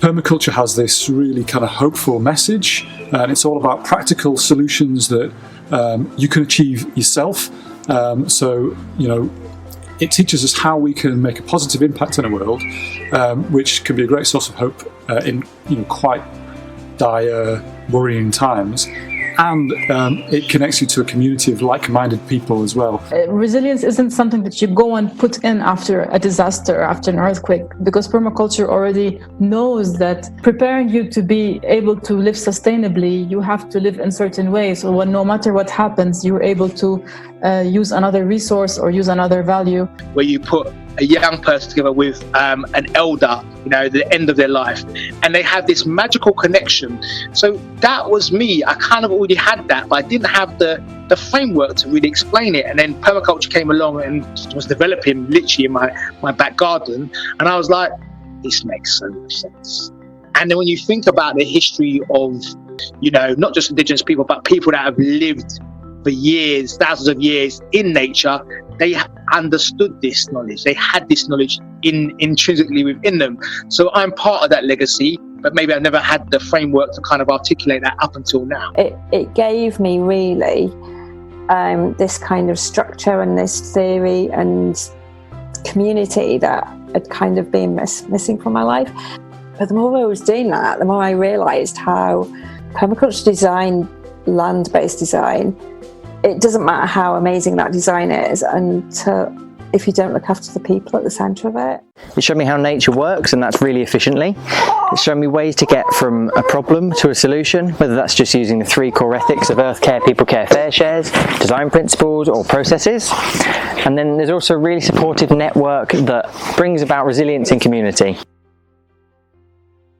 Permaculture has this really kind of hopeful message, and it's all about practical solutions that you can achieve yourself. So, it teaches us how we can make a positive impact in the world, which can be a great source of hope in quite dire, worrying times. And it connects you to a community of like-minded people as well. Resilience isn't something that you go and put in after a disaster, after an earthquake, because permaculture already knows that preparing you to be able to live sustainably, you have to live in certain ways. So no matter what happens, you're able to use another resource or use another value. Where you put a young person together with an elder, the end of their life, and they have this magical connection. So that was me. I kind of already had that, but I didn't have the framework to really explain it. And then permaculture came along and was developing literally in my back garden, and I was like, this makes so much sense. And then when you think about the history of, not just indigenous people, but people that have lived for years, thousands of years in nature, they understood this knowledge. They had this knowledge intrinsically within them. So I'm part of that legacy, but maybe I've never had the framework to kind of articulate that up until now. It gave me really this kind of structure and this theory and community that had kind of been missing from my life. But the more I was doing that, the more I realised how permaculture design, land-based design, it doesn't matter how amazing that design is, and if you don't look after the people at the centre of it. It showed me how nature works, and that's really efficiently. It showed me ways to get from a problem to a solution, whether that's just using the 3 core ethics of Earth Care, People Care, Fair Shares, design principles or processes. And then there's also a really supportive network that brings about resilience in community.